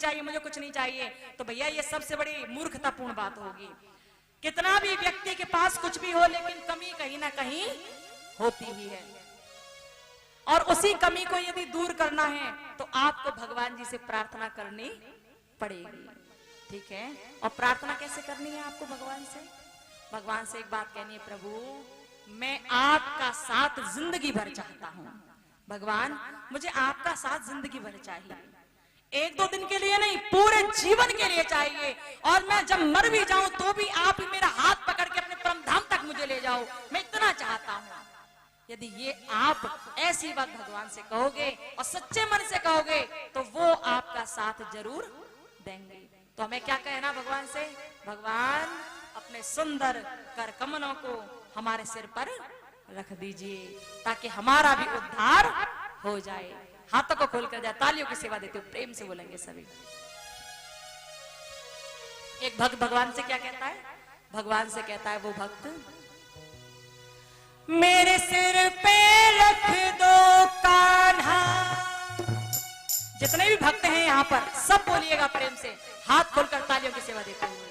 चाहिए, मुझे कुछ नहीं चाहिए, तो भैया ये सबसे बड़ी मूर्खतापूर्ण बात होगी। कितना भी व्यक्ति के पास कुछ भी हो, लेकिन कमी कहीं ना कहीं होती ही है, और उसी कमी को यदि दूर करना है तो आपको भगवान जी से प्रार्थना करनी पड़ेगी, ठीक है। और प्रार्थना कैसे करनी है आपको भगवान से? भगवान से एक बात कहनी है, प्रभु मैं आपका साथ जिंदगी भर चाहता हूं। भगवान मुझे आपका साथ जिंदगी भर चाहिए, एक दो दिन के लिए नहीं, पूरे जीवन के लिए चाहिए। और मैं जब मर भी जाऊं तो भी आप ही मेरा हाथ पकड़ के अपने परम धाम तक मुझे ले जाओ, मैं इतना चाहता हूं। यदि ये आप ऐसी बात भगवान से कहोगे और सच्चे मन से कहोगे तो वो आपका साथ जरूर देंगे। तो हमें क्या कहना भगवान से? भगवान अपने सुंदर कर कमलों को हमारे सिर पर रख दीजिए ताकि हमारा भी उद्धार हो जाए। हाथों को खोलकर जाए, तालियों की सेवा देते हुए प्रेम से बोलेंगे सभी। एक भक्त भगवान से क्या कहता है? भगवान से कहता है वो भक्त, मेरे सिर पे रख दो कान्हा। जितने भी भक्त हैं यहाँ पर सब बोलिएगा प्रेम से, हाथ खोलकर तालियों की सेवा देते हुए,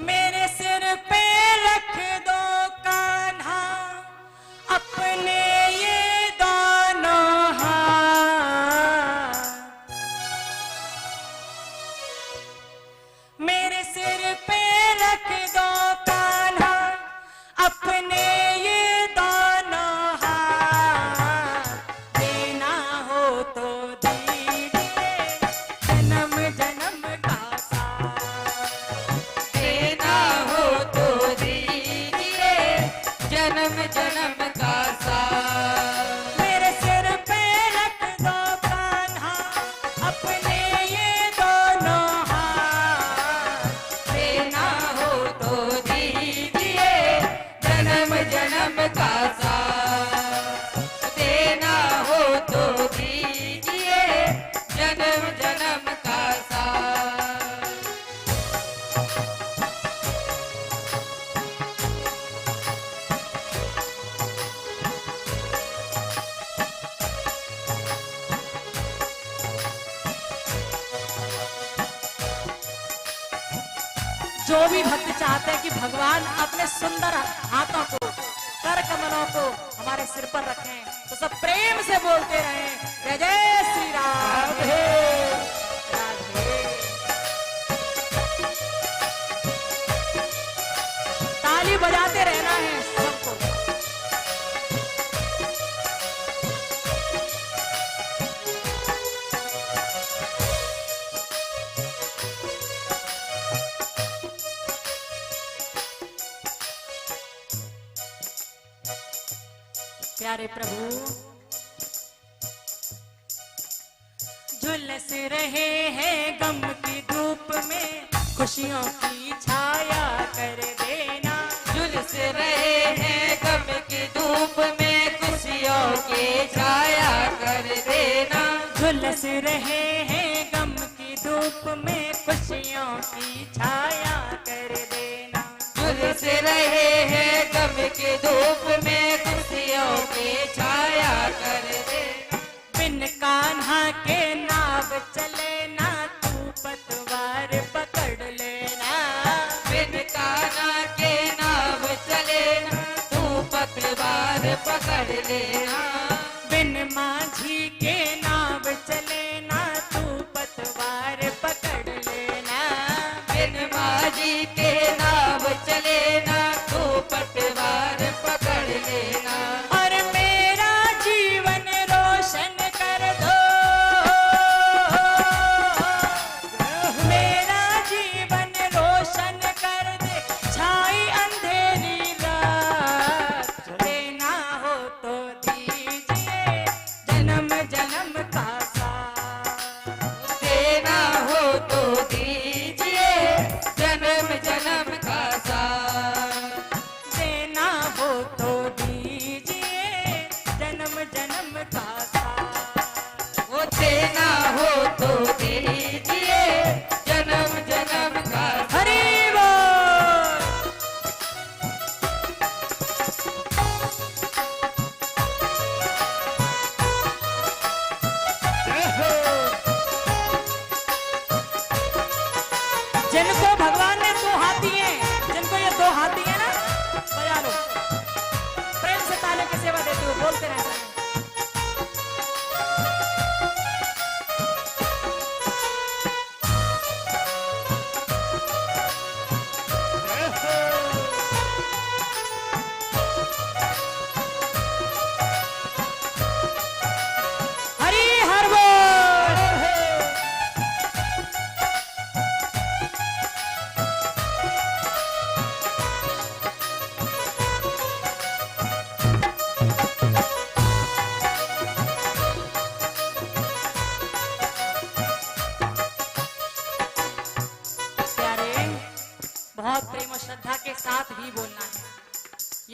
मेरे सिर पे रख दो कान्हा अपने ये दोनों हाथ, मेरे सिर पे रख दो कान्हा अपने ये दोनों हाथ, देना हो तो दीजिए जन्म जन्म का साथ, देना हो तो दीजिए जन्म जन्म का साथ, मेरे सिर पे रख दो कान्हा अपने ये दोनों हाथ, देना हो तो दीजिए जन्म जन्म का साथ, देना हो तो दीजिए जन्म जन्म का साथ। जो भी भक्त चाहते हैं कि भगवान अपने सुंदर हाथों को, कर कमलों को हमारे सिर पर रखें, तो सब प्रेम से बोलते रहें, जय जय श्री राधे राधे। ताली बजाते रहना है सबको। प्यारे प्रभु, झुलस रहे हैं गम की धूप में, खुशियों की छाया कर देना, झुलस रहे हैं गम की धूप में, खुशियों की छाया कर देना, झुलस रहे हैं गम की धूप में, खुशियों की छाया कर देना, झुलस रहे हैं गम की धूप में, खुशियों की छाया कर देना, बिन कान्हा के नाव चले ना तू पतवार पकड़ लेना, बिन कान्हा के नाव चले ना तू पतवार पकड़ लेना, बिन माझी के नाव चले ना तू पतवार पकड़ लेना, बिन माझी के नाव चले ना तू पतवार पकड़ लेना, और मेरा जीवन रोशन कर दो, मेरा जीवन रोशन कर दे छाई अंधेरी रात, देना हो तो दीजिए जन्म जन्म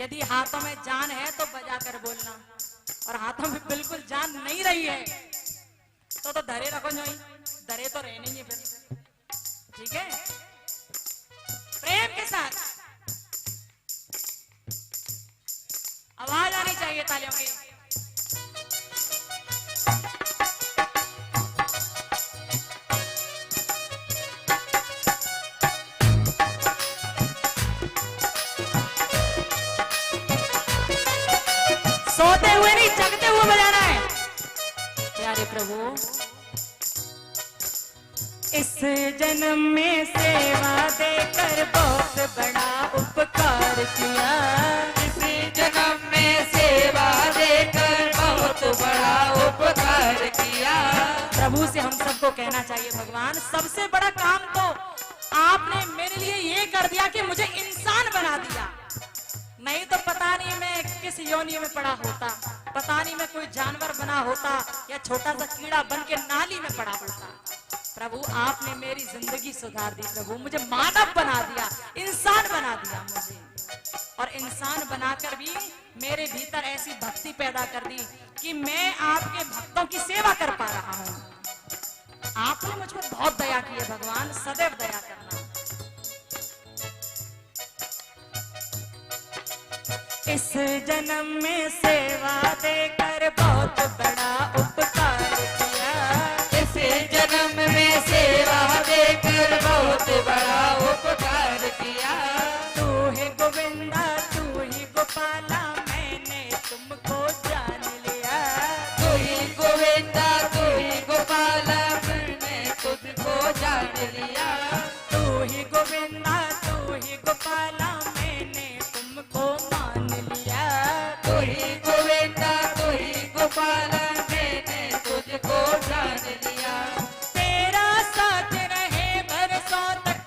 यदि हाथों में जान है तो बजा कर बोलना, और हाथों में बिल्कुल जान नहीं रही है तो धरे रखो जो ही, धरे तो रहने ही फिर, ठीक है। प्रेम के साथ आवाज आनी चाहिए तालियों की। सोते हुए नहीं, जगते हुए बजाना है। प्यारे प्रभु, इस जन्म में सेवा देकर बहुत बड़ा उपकार किया, इस जन्म में सेवा देकर बहुत बड़ा उपकार किया। प्रभु से हम सबको कहना चाहिए, भगवान सबसे बड़ा काम तो आपने मेरे लिए ये कर दिया कि मुझे इंसान बना दिया। नहीं तो पता नहीं मैं किस योनि में पड़ा होता, पता नहीं मैं कोई जानवर बना होता या छोटा सा कीड़ा बन के नाली में पड़ा होता। प्रभु आपने मेरी जिंदगी सुधार दी, प्रभु मुझे मानव बना दिया, इंसान बना दिया मुझे, और इंसान बनाकर भी मेरे भीतर ऐसी भक्ति पैदा कर दी कि मैं आपके भक्तों की सेवा कर पा रहा हूं। आपने मुझ पर बहुत दया की है भगवान, सदैव दया करना। इस जन्म में सेवा देकर बहुत बड़ा उपकार किया, इस जन्म में सेवा देकर बहुत बड़ा उपकार किया। तू ही गोविंदा तू ही गोपाला, मैंने तुमको जान लिया। तू ही गोविंदा तू ही गोपाला, मैंने तुझको जान लिया। तू ही गोविंदा तू ही गोपाला, मैंने तुमको मान लिया। तू ही गोविंदा तू ही गोपाला, मैंने तुझको जान लिया। तेरा साथ रहे बरसों तक,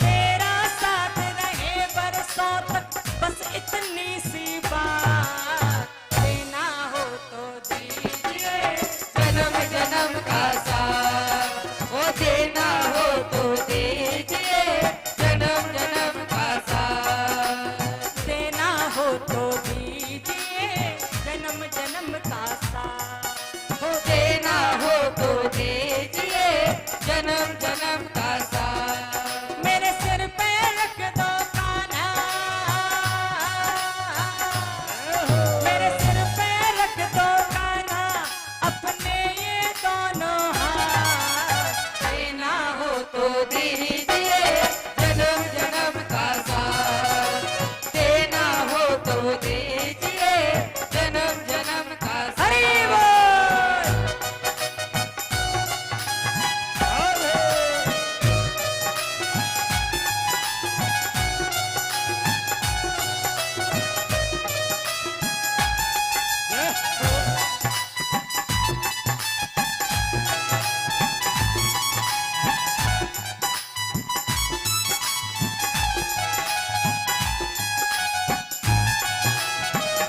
तेरा साथ रहे बरसों तक, बस इतनी सी बात, देना हो तो दीजिए जन्म जन्म का साथ, वो देना हो तो दीजिए जन्म जन्म का साथ। देना हो तो दीजिए जन्म जन्म का साथ। वो देना हो तो दीजिए जन्म जन्म का साथ। मेरे सिर पे रख दो कान्हा, मेरे सिर पे रख दो कान्हा, अपने ये दोनों हाथ, देना हो तो दीजिए जन्म जन्म का साथ। देना हो तो दीजिए जन्म जन्म का साथ। हरि बोल।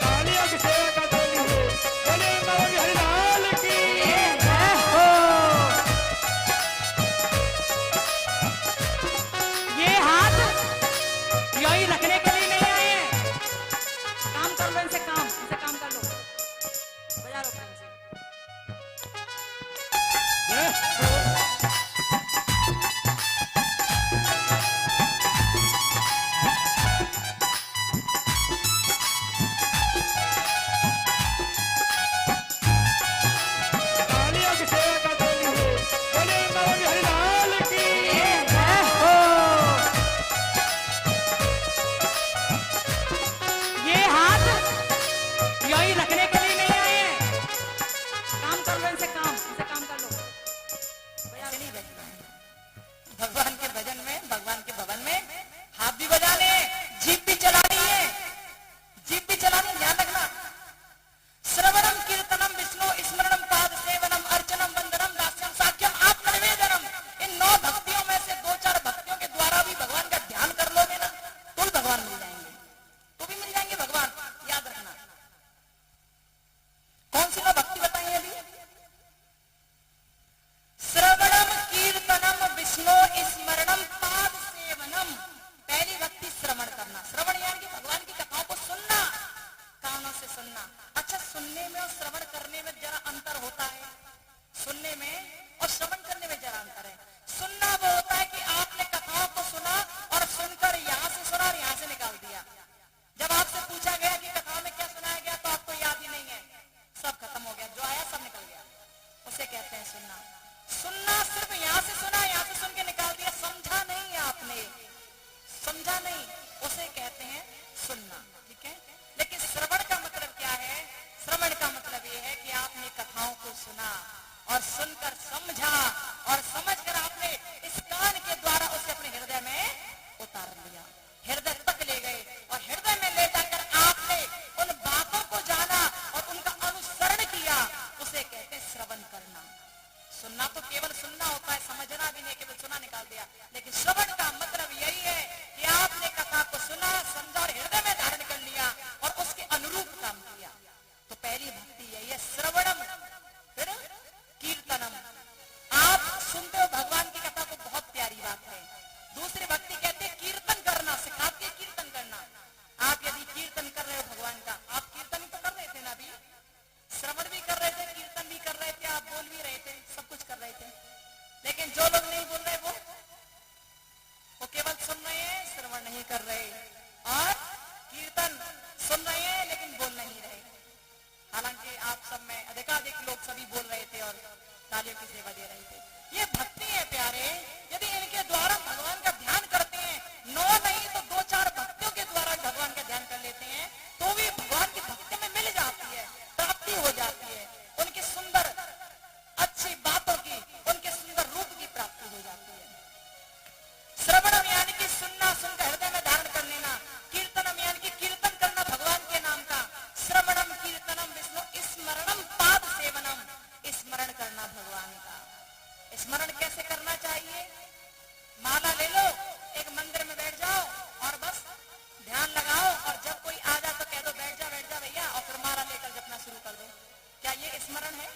तालियों की सेवा का ध्वनि हो, बोले बाबा जी हरिलाल की। जय हो। ये हाथ यही रखने के लिए नहीं आए हैं, काम कर लो इनसे, काम कर लो, बजा लो प्रेम से। तालियों की सेवा का ध्वनि हो, बोले बाबा जी हरिलाल की। जय हो। ये हाथ यही रखने के लिए नहीं आए हैं, काम कर लो इनसे, काम कर लो, बजा लो। नहीं बैठना है भगवान के भजन में, भगवान के भवन में हाथ भी बजाने, जीभ भी चलानी है, जीभ भी चलानी, ध्यान रखना। श्रवणम कीर्तनम विष्णु स्मरणम पाद सेवनम अर्चनम वंदनम दास्यम साख्यम आत्मनिवेदनम, इन 9 भक्तियों में से 2-4 भक्तियों के द्वारा भी भगवान का ध्यान कर लोगे ना तो भी भगवान मिल जाएंगे, तो भी मिल जाएंगे भगवान, याद रखना। कौन सी 9 भक्ति बताइए अभी? श्रवणम कीर्तनम विष्णु स्मरणम पाद सेवनम, पहली भक्ति श्रवण करने में जरा अंतर होता है, सुनने में और श्रवण करने में जरा अंतर है। सुनना वो होता है कि आपने कथाओं को सुना और सुनकर यहां से सुना और यहां से निकाल दिया। जब आपसे पूछा गया कि कथाओं में क्या सुनाया गया तो आपको याद ही नहीं है, सब खत्म हो गया, जो आया सब निकल गया, उसे कहते हैं सुनना। सुनना सिर्फ यहां से सुना, यहां से सुन के निकाल दिया, समझा नहीं आपने, समझा नहीं, उसे कहते हैं सुनना। ठीक है, लेकिन श्रवण का मतलब क्या है? श्रवण का मतलब यह है कि आपने कथाओं को सुना और सुनकर समझा और समझकर आपने इस कान के द्वारा उसे अपने हृदय में उतार लिया, हृदय तक ले गए और हृदय में ले जाकर आपने उन बातों को जाना और उनका अनुसरण किया, उसे कहते हैं श्रवण करना। सुनना तो केवल सुनना होता है, समझना भी नहीं, केवल सुना निकाल दिया। लेकिन श्रवण का मतलब यही है कि आपने कथा को सुना, समझा और हृदय में धारण कर लिया और उसके अनुरूप काम किया। तो पहली भक्ति यही है, श्रवणम, फिर कीर्तनम। आप सुनते हो भगवान की कथा को, बहुत प्यारी बात है। दूसरी भक्ति कहते हैं कीर्तन करना, सिखाते हैं कीर्तन करना। आप यदि कीर्तन कर रहे हो भगवान का, आप कीर्तन तो कर रहे थे ना, अभी श्रवण भी कर रहे थे, कीर्तन भी कर रहे थे, आप बोल भी रहे थे, सब कुछ कर रहे थे। लेकिन जो लोग नहीं बोल रहे वो केवल सुन रहे हैं, श्रवण नहीं कर रहे, और कीर्तन सुन रहे हैं लेकिन बोल नहीं रहे। हालांकि आप सब में अधिकाधिक लोग सभी बोल रहे थे और तालियों की सेवा दे रहे थे। ये भक्ति है प्यारे, यदि इनके द्वारा भगवान का ध्यान करते हैं, 9 नहीं तो 2-4 भक्तियों के द्वारा भगवान का ध्यान कर लेते हैं, तो भी भगवान की भक्ति में मिल जाती है, प्राप्ति हो जाती है, उनकी सुंदर अच्छी बातों की, उनके सुंदर रूप की प्राप्ति हो जाती है। श्रवणम यानी कि सुनना, सुनकर हृदय में धारण कर लेना। कीर्तनम यानी कि कीर्तन करना भगवान के नाम का। श्रवणम कीर्तनम विष्णु स्मरणम पाद सेवनम, स्मरण करना भगवान का। स्मरण कैसे करना चाहिए? माला ले लो, एक मंदिर में बैठ जाओ और बस ध्यान लगाओ, और जब कोई आ जाए तो कह दो बैठ जा भैया, और फिर माला लेकर जपना शुरू कर दो। क्या ये स्मरण है?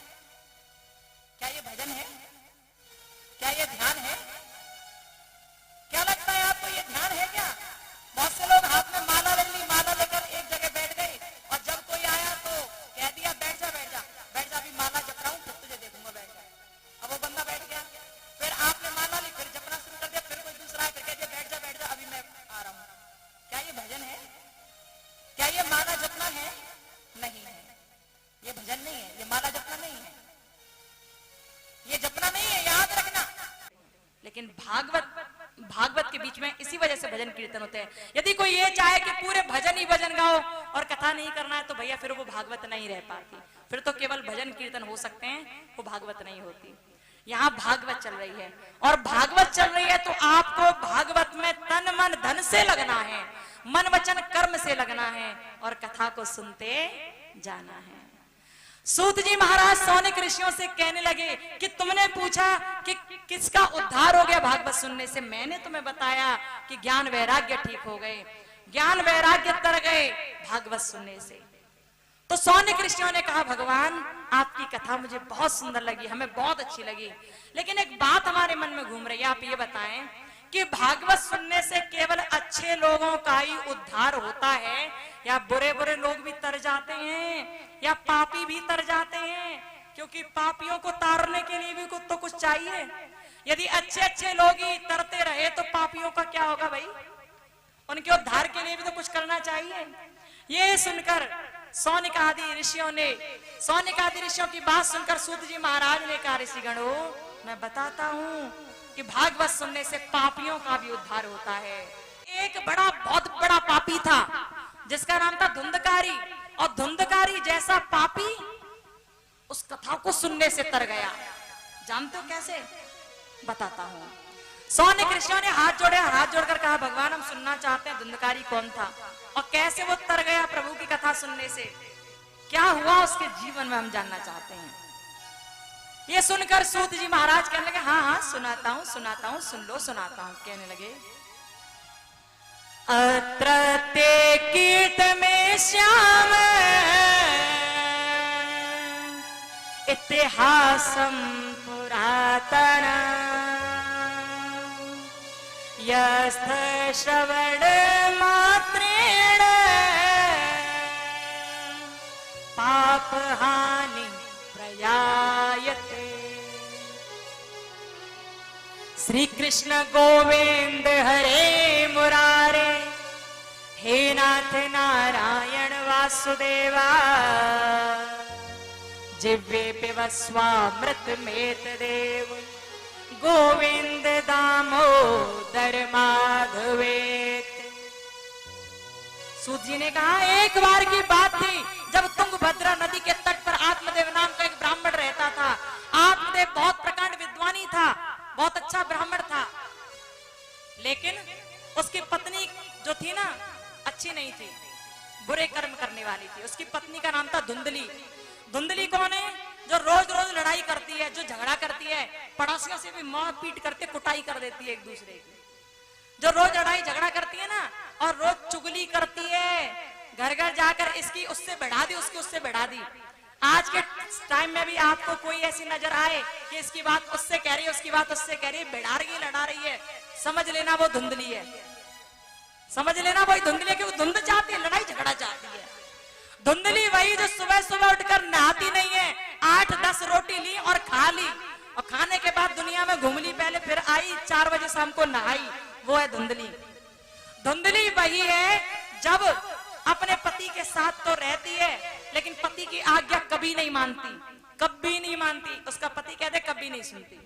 क्या ये भजन है? क्या ये ध्यान है? क्या लगता है आपको, ये ध्यान है क्या? बहुत से लोग हाथ में माला ले ली, माला लेकर एक जगह बैठ गए, और जब कोई आया तो कह दिया बैठ जा बैठ जा बैठ जा, अभी माला जप रहा हूं, फिर तुझे देखूंगा, बैठ जा। अब वो बंदा बैठ गया, फिर आपने माला ली, फिर जपना शुरू कर दिया, फिर कोई दूसरा है, फिर कह दिया बैठ जा अभी मैं आ रहा हूं। क्या ये भजन है? क्या ये माला जपना है? नहीं है, ये भजन नहीं है, ये माला जपना नहीं है, ये जपना नहीं है, याद रखना। लेकिन भागवत के बीच में इसी वजह से भजन कीर्तन होते हैं। यदि कोई ये चाहे कि पूरे भजन ही भजन गाओ और कथा नहीं करना है, तो भैया फिर वो भागवत नहीं रह पाती, फिर तो केवल भजन कीर्तन हो सकते हैं, वो भागवत नहीं होती। यहाँ भागवत चल रही है, और भागवत चल रही है तो आपको भागवत में तन मन धन से लगना है, मन वचन कर्म से लगना है, और कथा को सुनते जाना है। सूत जी महाराज सौनिक ऋषियों से कहने लगे कि तुमने पूछा कि किसका उद्धार हो गया भागवत सुनने से, मैंने तुम्हें बताया कि ज्ञान वैराग्य ठीक हो गए, ज्ञान वैराग्य तर गए भागवत सुनने से। तो सौनिक ऋषियों ने कहा भगवान आपकी कथा मुझे बहुत सुंदर लगी, हमें बहुत अच्छी लगी, लेकिन एक बात हमारे मन में घूम रही है, आप ये बताएं कि भागवत सुनने से केवल अच्छे लोगों का ही उद्धार होता है, या बुरे बुरे लोग भी तर जाते हैं, या पापी भी तर जाते हैं? क्योंकि पापियों को तारने के लिए भी तो कुछ चाहिए। यदि अच्छे अच्छे लोग ही तरते रहे तो पापियों का क्या होगा भाई? उनके उद्धार के लिए भी तो कुछ करना चाहिए। ये सुनकर सौनिक आदि ऋषियों की बात सुनकर सूत जी महाराज ने कहा ऋषिगणों, मैं बताता हूँ कि भागवत सुनने से पापियों का भी उद्धार होता है। एक बहुत बड़ा पापी था जिसका नाम था धुंधकारी, और धुंधकारी जैसा पापी उस कथा को सुनने से तर गया। जानते हो कैसे? बताता हूं। सौनिक ऋषियों ने हाथ जोड़कर कहा भगवान हम सुनना चाहते हैं धुंधकारी कौन था और कैसे वो तर गया प्रभु की कथा सुनने से, क्या हुआ उसके जीवन में हम जानना चाहते हैं। ये सुनकर सूत जी महाराज कहने लगे हाँ सुनाता हूं सुनाता हूं। कहने लगे अत्र ते कीर्त में श्याम इतिहासं पुरातन यस्थ श्रवण मात्रेण पापहा श्री कृष्ण गोविंद हरे मुरारे, हे नाथ नारायण वासुदेवा, जिह्वे पिबस्वामृत मेतदेव, गोविंद दामोदर माधवेत। सूत जी ने कहा एक बार की बात थी जब तुंगभद्रा नदी के तट पर आत्मदेव नाम का एक ब्राह्मण रहता था। आत्मदेव बहुत प्रकांड विद्वानी था, बहुत अच्छा ब्राह्मण था, लेकिन उसकी पत्नी जो थी ना अच्छी नहीं थी, बुरे कर्म करने वाली थी। उसकी पत्नी का नाम था धुंधली। धुंधली कौन है? जो रोज रोज लड़ाई करती है, जो झगड़ा करती है, पड़ोसियों से भी मार पीट करते कुटाई कर देती है एक दूसरे की। जो रोज लड़ाई झगड़ा करती है ना, और रोज चुगली करती है, घर घर जाकर इसकी उससे बढ़ा दी, उसकी उससे बढ़ा दी। आज के टाइम में भी आपको कोई ऐसी नजर आए कि इसकी बात उससे कह रही है, उसकी बात उससे कह रही है, बढ़ा रही है, लड़ा रही है, समझ लेना वो धुंधली है। समझ लेना वही धुंधली है, कि वो धुंध चाहती है, लड़ाई झगड़ा चाहती है। धुंधली वही जो सुबह सुबह उठकर नहाती नहीं है, 8-10 रोटी ली और खा ली, और खाने के बाद दुनिया में घूम ली, पहले फिर आई 4 बजे शाम को नहाई, वो है धुंधली। धुंधली वही है जब अपने पति के साथ तो रहती है, लेकिन पति की आज्ञा कभी नहीं मानती, कभी नहीं मानती। उसका पति कहते कभी नहीं सुनती।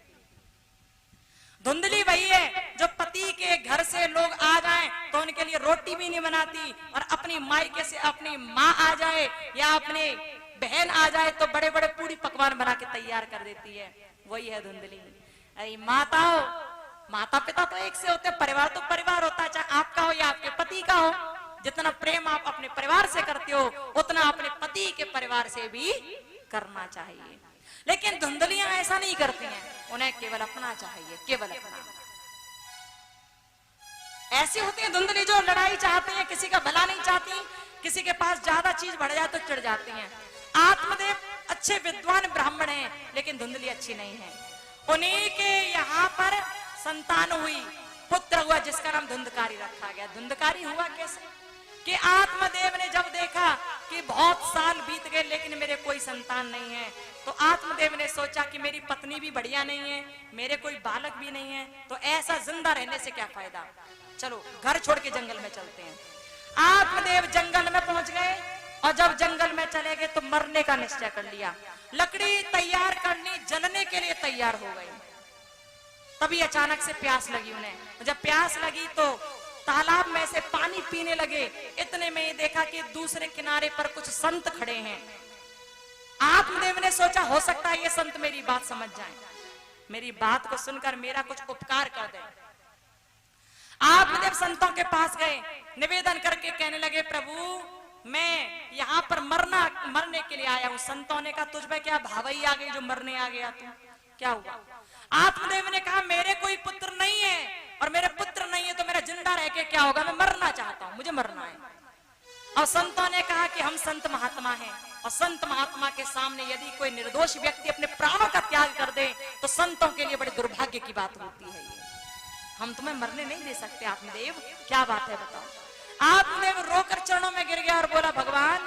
धुंधली वही है जो पति के घर से लोग आ जाएं तो उनके लिए रोटी भी नहीं बनाती, और अपनी मायके से अपनी माँ आ जाए या अपने बहन आ जाए तो बड़े बड़े पूरी पकवान बना के तैयार कर देती है। वही है धुंधली। अरे माताओं, माता पिता तो एक से होते, परिवार तो परिवार होता है, चाहे आपका हो या आपके पति का हो। जितना प्रेम आप अपने परिवार से करते हो, उतना अपने पति के परिवार से भी करना चाहिए। लेकिन धुंधलियां ऐसा नहीं करती हैं, उन्हें केवल अपना चाहिए, केवल अपना। ऐसी होती है धुंधली जो लड़ाई चाहती हैं, किसी का भला नहीं चाहती, किसी के पास ज्यादा चीज बढ़ जाए तो चिढ़ जाती हैं। आत्मदेव अच्छे विद्वान ब्राह्मण हैं, लेकिन धुंधली अच्छी नहीं है। उन्हीं के यहाँ पर संतान हुई, पुत्र हुआ, जिसका नाम धुंधकारी रखा गया। धुंधकारी हुआ कैसे? कि आत्मदेव ने जब देखा कि बहुत साल बीत गए लेकिन मेरे कोई संतान नहीं है, तो आत्मदेव ने सोचा कि मेरी पत्नी भी बढ़िया नहीं है, मेरे कोई बालक भी नहीं है, तो ऐसा जिंदा रहने से क्या फायदा, चलो घर छोड़ के जंगल में चलते हैं। आत्मदेव जंगल में पहुंच गए, और जब जंगल में चले गए तो मरने का निश्चय कर लिया। लकड़ी तैयार कर ली, जलने के लिए तैयार हो गए। तभी अचानक से प्यास लगी उन्हें। जब प्यास लगी तो तालाब में से पानी पीने लगे। इतने में ही देखा कि दूसरे किनारे पर कुछ संत खड़े हैं। आत्मदेव ने सोचा हो सकता है ये संत मेरी बात समझ जाएं, मेरी बात को सुनकर मेरा कुछ उपकार कर दें। आत्मदेव संतों के पास गए, निवेदन करके कहने लगे, प्रभु मैं यहाँ पर मरने के लिए आया हूँ। संतों ने कहा तुझ पे क्या भावई आ गई जो मरने आ गया तू, क्या हुआ? आत्मदेव ने कहा मेरे कोई पुत्र नहीं है, और मेरे पुत्र नहीं है तो मेरा जिंदा रह के क्या होगा, मैं मरना चाहता हूं, मुझे मरना है। और संतों ने कहा कि हम संत महात्मा हैं, और संत महात्मा के सामने यदि कोई निर्दोष व्यक्ति अपने प्राणों का त्याग कर दे तो संतों के लिए बड़े दुर्भाग्य की बात होती है। ये हम तुम्हें मरने नहीं दे सकते। आत्मदेव क्या बात है बताओ। आत्मदेव रोकर चरणों में गिर गया और बोला, भगवान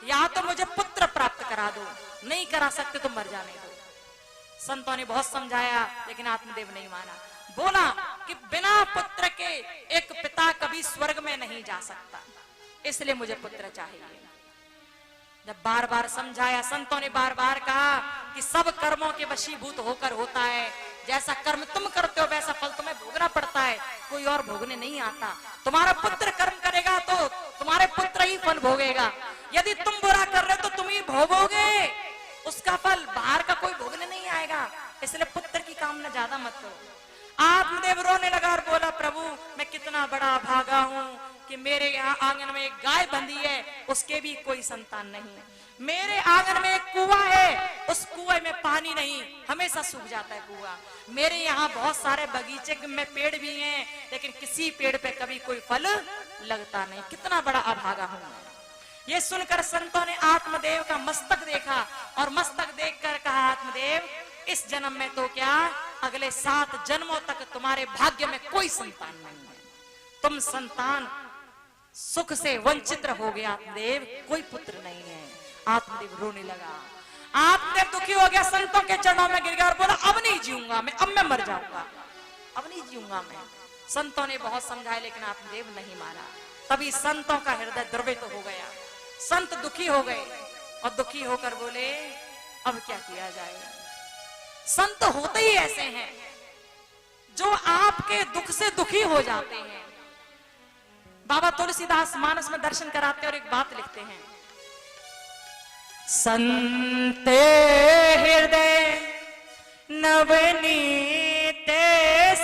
या तो मुझे पुत्र प्राप्त करा दो, नहीं करा सकते तो मर जाने दो। संतों ने बहुत समझाया लेकिन आत्मदेव नहीं माना। बोला कि बिना पुत्र के एक पिता कभी स्वर्ग में नहीं जा सकता, इसलिए मुझे पुत्र चाहिए। जब बार बार समझाया, संतों ने बार बार कहा कि सब कर्मों के वशीभूत होकर होता है, जैसा कर्म तुम करते हो वैसा फल तुम्हें भोगना पड़ता है, कोई और भोगने नहीं आता। तुम्हारा पुत्र कर्म करेगा तो तुम्हारे पुत्र ही फल भोगेगा, यदि तुम बुरा कर रहे हो तो तुम ही भोगोगे उसका फल, बाहर का कोई भोगने नहीं आएगा, इसलिए पुत्र की कामना ज्यादा मत करो। आत्मदेव रोने लगा और बोला, प्रभु मैं कितना बड़ा भागा हूँ कि मेरे यहाँ आंगन में एक गाय बंधी है, उसके भी कोई संतान नहीं है। मेरे आंगन में एक कुआं है, उस कुएं में पानी नहीं, हमेशा सूख जाता है कुआं। मेरे यहाँ बहुत सारे बगीचे में पेड़ भी हैं, लेकिन किसी पेड़ पे कभी कोई फल लगता नहीं। कितना बड़ा अभागा हूँ। ये सुनकर संतों ने आत्मदेव का मस्तक देखा और मस्तक देखकर कहा, आत्मदेव इस जन्म में तो क्या, अगले 7 जन्मों तक तुम्हारे भाग्य में कोई संतान नहीं है, तुम संतान सुख से वंचित रहोगे। आत्मदेव कोई पुत्र नहीं है। आत्मदेव रोने लगा। आत्मदेव दुखी हो गया, संतों के चरणों में गिर गया और बोला, अब नहीं जीऊंगा मैं, अब मैं मर जाऊंगा। अब नहीं जीऊंगा मैं। संतों ने बहुत समझाया लेकिन आत्मदेव नहीं माना। तभी संतों का हृदय द्रवित हो गया, संत दुखी हो गए और दुखी होकर बोले अब क्या किया जाए। संत होते ही ऐसे हैं जो आपके दुख से दुखी हो जाते हैं। बाबा तुलसीदास मानस में दर्शन कराते और एक बात लिखते हैं, संत हृदय नवनीत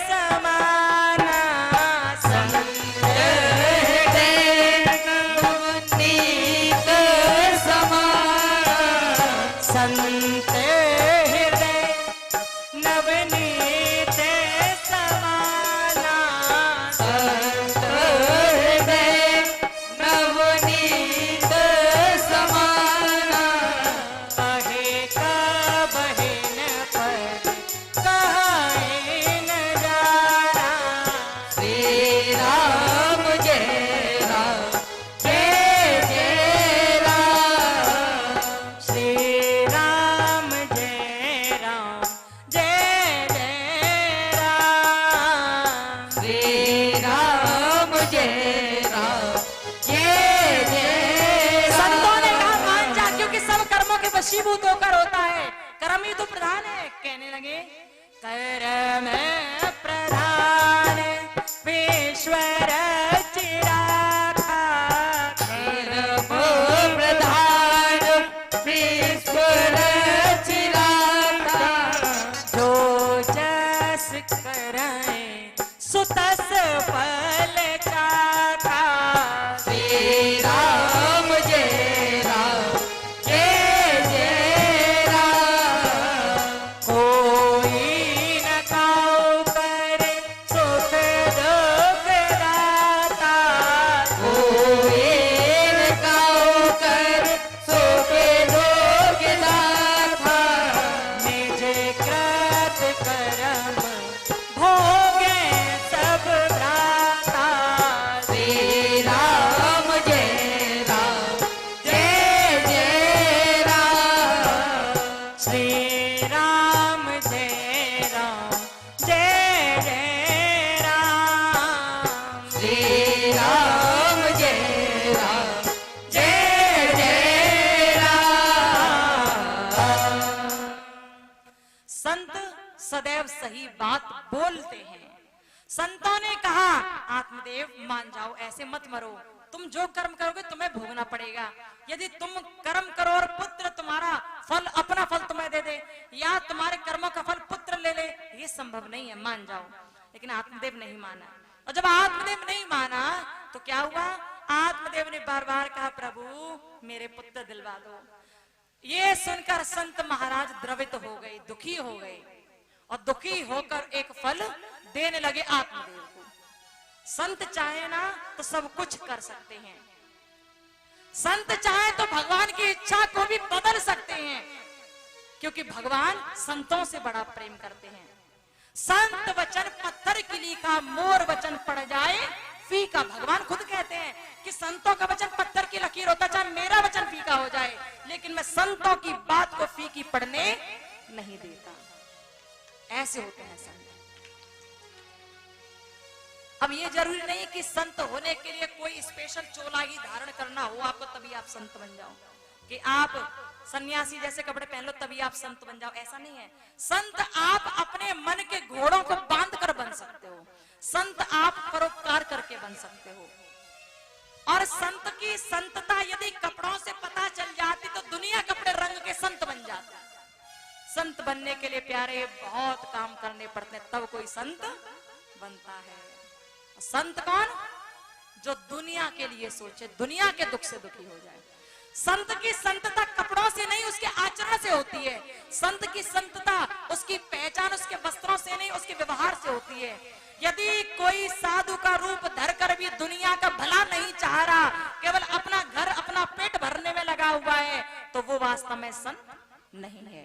समाना, संत हृदय नवनीत समाना, संत हृदय नवनीत समाना, संत हृदय नवनीत समाना, कहे का बहन पर कहे न जाना, श्री राम जय राम जय जय राम, श्री राम जय राम जय जय राम, श्री राम जय राम जय जय राम। संतों ने कहा मान जा, क्योंकि सब कर्मों के वशीभूत होकर होता है, कर्म ही तो प्रधान है। कहने लगे कर्म प्रधान विश्वर चिराखा, कर्म प्रधान ईश्वर चिरागा, जो जस करें सुतस फल चाखा, श्री राम जय राम जय जय राम, कोई न काऊ करे सुख दुख दाता, कोई न काऊ कर सोके दोग दाता, निज कृत कर्म भोगे सब भ्राता, श्री राम जय राम जय जय राम, श्री राम जय राम जय जय राम, श्री राम जय राम जय जय राम। संत सदैव सही बात बोलते हैं। संतों ने कहा आत्मदेव मान जाओ, ऐसे मत मरो, तुम जो कर्म करोगे तुम्हें भोगना पड़ेगा। यदि तुम कर्म करो और पुत्र तुम्हारा फल, अपना फल तुम्हें दे दे, या तुम्हारे कर्मों का फल पुत्र ले ले, ये संभव नहीं है, मान जाओ। लेकिन आत्मदेव नहीं माना, और जब आत्मदेव नहीं माना तो क्या हुआ, आत्मदेव ने बार बार कहा प्रभु मेरे पुत्र दिलवा दो। ये सुनकर संत महाराज द्रवित हो गए, दुखी हो गए, और दुखी होकर एक फल देने लगे आत्मदेव को। संत चाहे ना तो सब कुछ कर सकते हैं, संत चाहे तो भगवान की इच्छा को भी बदल सकते हैं, क्योंकि भगवान संतों से बड़ा प्रेम करते हैं। संत वचन पत्थर की लीखा, मोर वचन पड़ जाए फीका। भगवान खुद कहते हैं कि संतों का वचन पत्थर की लकीर होता, चाहे मेरा वचन फीका हो जाए, लेकिन मैं संतों की बात को फीकी पड़ने नहीं देता। ऐसे होते हैं संत। अब ये जरूरी नहीं कि संत होने के लिए कोई स्पेशल चोला ही धारण करना हो आपको तभी आप संत बन जाओ, कि आप सन्यासी जैसे कपड़े पहन लो तभी आप संत बन जाओ, ऐसा नहीं है। संत आप अपने मन के घोड़ों को बांध कर बन सकते हो, संत आप परोपकार करके बन सकते हो। और संत की संतता यदि कपड़ों से पता चल जाती तो दुनिया कपड़े रंग के संत बन जाता। संत बनने के लिए प्यारे बहुत काम करने पड़ते हैं, तब कोई संत बनता है। संत कौन? जो दुनिया के लिए सोचे, दुनिया के दुख से दुखी हो जाए। संत की संतता कपड़ों से नहीं, उसके आचरण से होती है। संत की संतता उसकी पहचान उसके वस्त्रों से नहीं, उसके व्यवहार से होती है। यदि कोई साधु का रूप धरकर भी दुनिया का भला नहीं चाह रहा, केवल अपना घर अपना पेट भरने में लगा हुआ है, तो वो वास्तव में संत नहीं है।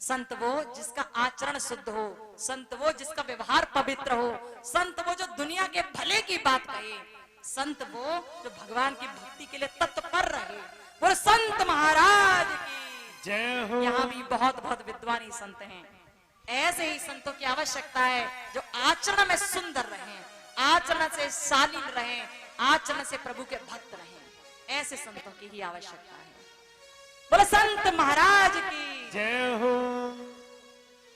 संत वो जिसका आचरण शुद्ध हो, संत वो जिसका व्यवहार पवित्र हो, संत वो जो दुनिया के भले की बात कहे, संत वो जो भगवान की भक्ति के लिए तत्पर रहे। वो संत महाराज की जय हो। यहाँ भी बहुत बहुत विद्वानी संत हैं। ऐसे ही संतों की आवश्यकता है जो आचरण में सुंदर रहें, आचरण से शालीन रहें, आचरण से प्रभु के भक्त रहें। ऐसे संतों की ही आवश्यकता है। बोले संत महाराज की जय हो।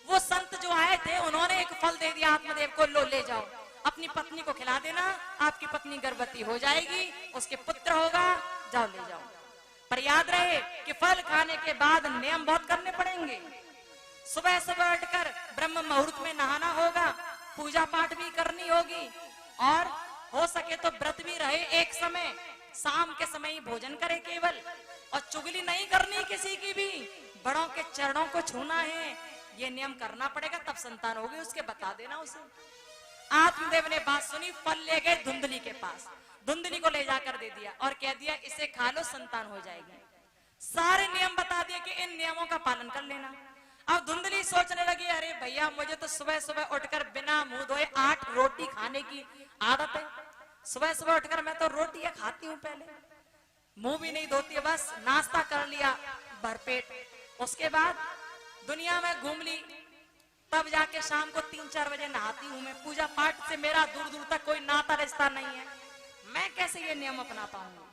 वो संत जो आए थे उन्होंने एक फल दे दिया आत्मदेव को, लो ले जाओ, अपनी पत्नी को खिला देना, आपकी पत्नी गर्भवती हो जाएगी, उसके पुत्र होगा, जाओ ले जाओ। पर याद रहे कि फल खाने के बाद नियम बहुत करने पड़ेंगे। सुबह सुबह उठकर ब्रह्म मुहूर्त में नहाना होगा, पूजा पाठ भी करनी होगी, और हो सके तो व्रत भी रहे एक समय, शाम के समय ही भोजन करे केवल, और चुगली नहीं करनी किसी की भी, बड़ों के चरणों को छूना है, ये नियम करना पड़ेगा, तब संतान होगी, उसके बता देना उसे। आत्मदेव ने बात सुनी, फल ले गए धुंधली के पास, धुंधली को ले जाकर दे दिया और कह दिया इसे खा लो, संतान हो जाएगी। सारे नियम बता दिए कि इन नियमों का पालन कर लेना। अब धुंधली सोचने लगी, अरे भैया मुझे तो सुबह सुबह उठकर बिना मुंह धोए 8 रोटी खाने की आदत है। सुबह सुबह उठकर मैं तो रोटियां खाती हूँ, पहले मुंह भी नहीं धोती, बस नाश्ता कर लिया भरपेट, उसके बाद दुनिया में घूम ली, तब जाके शाम को 3-4 बजे नहाती हूँ मैं। पूजा पाठ से मेरा दूर दूर तक कोई नाता रिश्ता नहीं है, मैं कैसे ये नियम अपना पाऊंगा।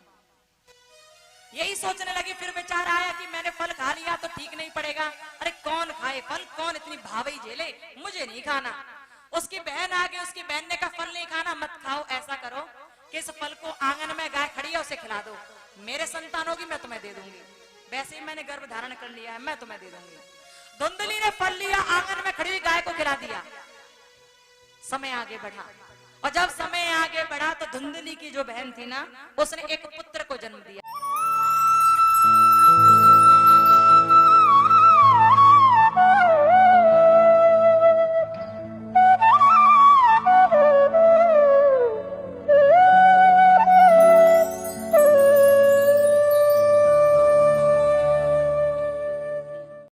यही सोचने लगी, फिर विचार आया कि मैंने फल खा लिया तो ठीक नहीं पड़ेगा, अरे कौन खाए फल, कौन इतनी भावई झेले, मुझे नहीं खाना। उसकी बहन आ गई, उसकी बहन ने कहा फल नहीं खाना, मत खाओ, ऐसा करो कि इस फल को आंगन में गाय खड़ी है उसे खिला दो, मेरे संतान होगी मैं तुम्हें दे दूंगी, वैसे ही मैंने गर्भ धारण कर लिया है, मैं तुम्हें दे दूंगी। धुंधली ने फल लिया, आंगन में खड़ी हुई गाय को खिला दिया। समय आगे बढ़ा, और जब समय आगे बढ़ा तो धुंधली की जो बहन थी ना, उसने एक पुत्र को जन्म दिया।